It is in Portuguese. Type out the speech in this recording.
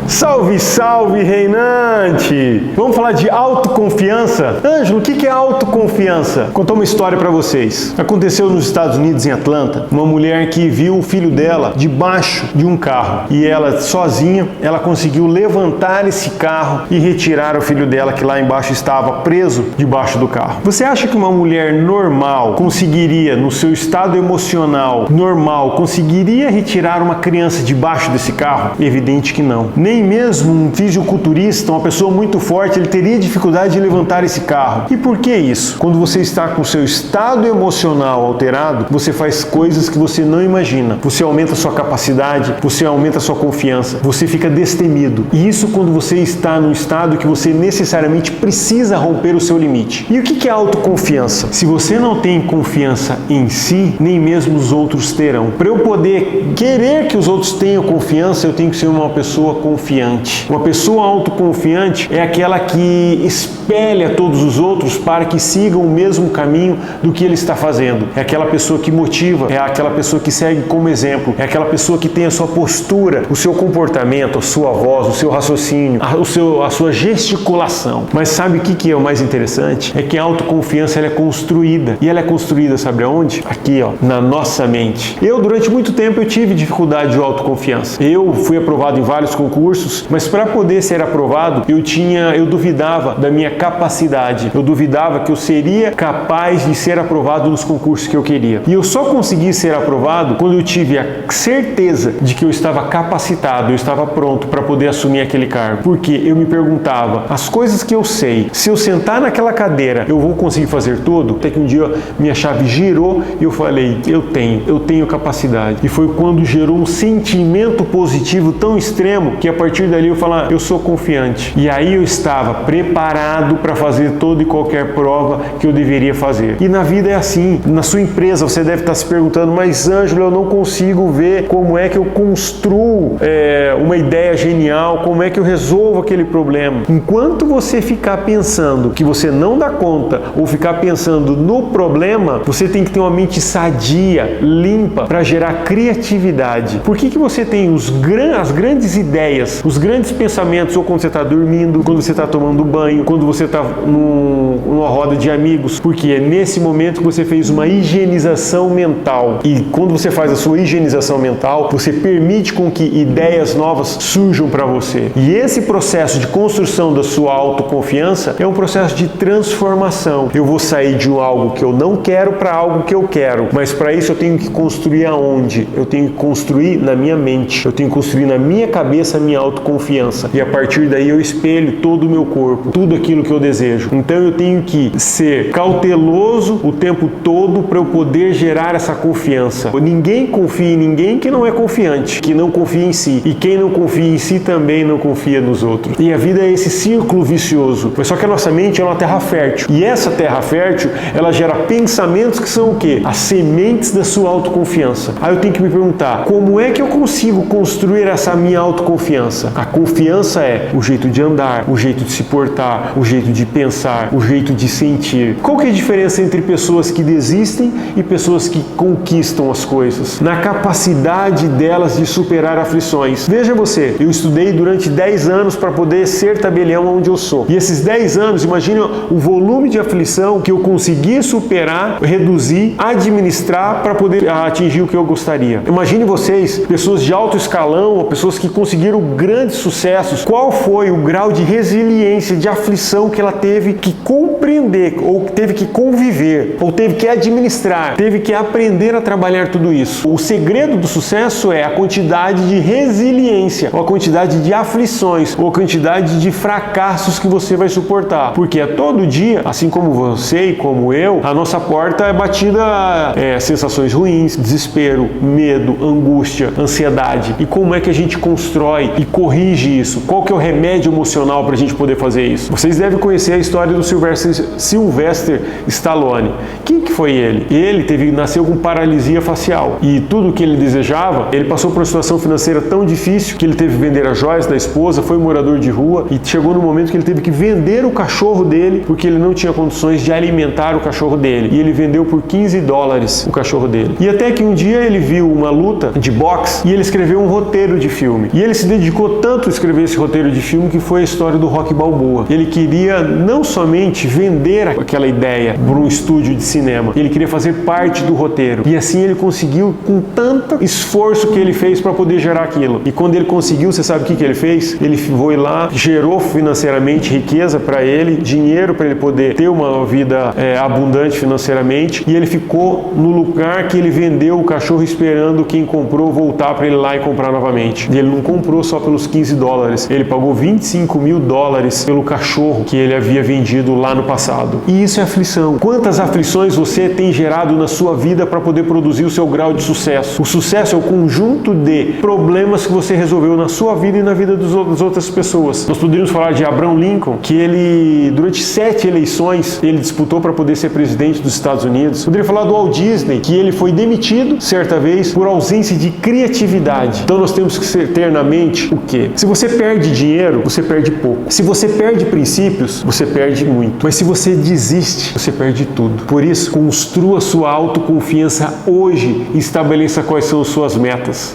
Salve, salve, reinante! Vamos falar de autoconfiança? Ângelo, o que é autoconfiança? Vou contar uma história para vocês. Aconteceu nos Estados Unidos, em Atlanta, uma mulher que viu o filho dela debaixo de um carro. E ela, sozinha, ela conseguiu levantar esse carro e retirar o filho dela, que lá embaixo estava preso debaixo do carro. Você acha que uma mulher normal conseguiria, no seu estado emocional normal, conseguiria retirar uma criança debaixo desse carro? Evidente que não. Nem mesmo um fisiculturista, uma pessoa muito forte, ele teria dificuldade de levantar esse carro. E por que isso? Quando você está com o seu estado emocional alterado, você faz coisas que você não imagina. Você aumenta a sua capacidade, você aumenta a sua confiança, você fica destemido. E isso quando você está num estado que você necessariamente precisa romper o seu limite. E o que é autoconfiança? Se você não tem confiança em si, nem mesmo os outros terão. Para eu poder querer que os outros tenham confiança, eu tenho que ser uma pessoa confiante. Uma pessoa autoconfiante é aquela que espelha todos os outros para que sigam o mesmo caminho do que ele está fazendo. É aquela pessoa que motiva, é aquela pessoa que segue como exemplo, é aquela pessoa que tem a sua postura, o seu comportamento, a sua voz, o seu raciocínio, a sua gesticulação. Mas sabe o que é o mais interessante? É que a autoconfiança ela é construída. E ela é construída, sabe aonde? Aqui, ó, na nossa mente. Eu, durante muito tempo, eu tive dificuldade de autoconfiança. Eu fui aprovado em vários concursos, mas para poder ser aprovado, eu duvidava da minha capacidade. Eu duvidava que eu seria capaz de ser aprovado nos concursos que eu queria. E eu só consegui ser aprovado quando eu tive a certeza de que eu estava capacitado, eu estava pronto para poder assumir aquele cargo. Porque eu me perguntava, as coisas que eu sei, se eu sentar naquela cadeira, eu vou conseguir fazer tudo? Até que um dia minha chave girou e eu falei, eu tenho capacidade. E foi quando gerou um sentimento positivo tão extremo que a partir dali eu falei, eu sou confiante. E aí eu estava preparado para fazer toda e qualquer prova que eu deveria fazer. E na vida é assim. Na sua empresa você deve estar se perguntando, mas Ângelo, eu não consigo ver como é que eu construo uma ideia genial, como é que eu resolvo aquele problema. Enquanto você ficar pensando que você não dá conta ou ficar pensando no problema, você tem que ter uma mente sadia, limpa, para gerar criatividade. Por que você tem as grandes ideias, os grandes pensamentos, ou quando você está dormindo, quando você está tomando banho, quando você está numa roda de amigos? Porque é nesse momento que você fez uma higienização mental. E quando você faz a sua higienização mental, você permite com que ideias novas surjam para você. E esse processo de construção da sua autoconfiança é um processo de transformação. Eu vou sair de algo que eu não quero para algo que eu quero. Mas para isso eu tenho que construir aonde? Eu tenho que construir na minha mente. Eu tenho que construir na minha cabeça a minha autoconfiança. E a partir daí eu espelho todo o meu corpo, tudo aquilo que eu desejo. Então eu tenho que ser cauteloso o tempo todo para eu poder gerar essa confiança. Ninguém confia em ninguém que não é confiante, que não confia em si. E quem não confia em si também não confia nos outros. E a vida é esse círculo vicioso. Mas só que a nossa mente é uma terra fértil. E essa terra fértil, ela gera pensamentos que são o quê? As sementes da sua autoconfiança. Aí eu tenho que me perguntar, como é que eu consigo construir essa minha autoconfiança? A confiança é o jeito de andar, o jeito de se portar, o jeito de pensar, o jeito de sentir. Qual que é a diferença entre pessoas que desistem e pessoas que conquistam as coisas? Na capacidade delas de superar aflições. Veja você, eu estudei durante 10 anos para poder ser tabelião onde eu sou. E esses 10 anos, imagine o volume de aflição que eu consegui superar, reduzir, administrar para poder atingir o que eu gostaria. Imagine vocês, pessoas de alto escalão, ou pessoas que conseguiram grandes sucessos, qual foi o grau de resiliência, de aflição que ela teve que compreender, ou teve que conviver, ou teve que administrar, teve que aprender a trabalhar tudo isso. O segredo do sucesso é a quantidade de resiliência, ou a quantidade de aflições, ou a quantidade de fracassos que você vai suportar. Porque é todo dia, assim como você e como eu, a nossa porta é batida sensações ruins, desespero, medo, angústia, ansiedade. E como é que a gente constrói e corrige isso? Qual que é o remédio emocional para a gente poder fazer isso? Vocês devem conhecer a história do Sylvester Stallone. Quem que foi ele? Ele nasceu com paralisia facial e tudo o que ele desejava, ele passou por uma situação financeira tão difícil que ele teve que vender as joias da esposa, foi morador de rua e chegou no momento que ele teve que vender o cachorro dele porque ele não tinha condições de alimentar o cachorro dele. E ele vendeu por $15 o cachorro dele. E até que um dia ele viu uma luta de boxe e ele escreveu um roteiro de filme. E ele se dedicou dedicou tanto a escrever esse roteiro de filme que foi a história do Rocky Balboa. Ele queria não somente vender aquela ideia para um estúdio de cinema, ele queria fazer parte do roteiro. E assim ele conseguiu, com tanto esforço que ele fez para poder gerar aquilo. E quando ele conseguiu, você sabe o que ele fez? Ele foi lá, gerou financeiramente riqueza para ele, dinheiro para ele poder ter uma vida abundante financeiramente, e ele ficou no lugar que ele vendeu o cachorro esperando quem comprou voltar para ele lá e comprar novamente. E ele não comprou só pelos $15, ele pagou $25 mil pelo cachorro que ele havia vendido lá no passado. E isso é aflição. Quantas aflições você tem gerado na sua vida para poder produzir o seu grau de sucesso? O sucesso é o conjunto de problemas que você resolveu na sua vida e na vida das outras pessoas. Nós poderíamos falar de Abraham Lincoln, que ele, durante 7 eleições, ele disputou para poder ser presidente dos Estados Unidos. Poderia falar do Walt Disney, que ele foi demitido, certa vez, por ausência de criatividade. Então nós temos que ter na mente o quê? Se você perde dinheiro, você perde pouco. Se você perde princípios, você perde muito. Mas se você desiste, você perde tudo. Por isso, construa sua autoconfiança hoje e estabeleça quais são suas metas.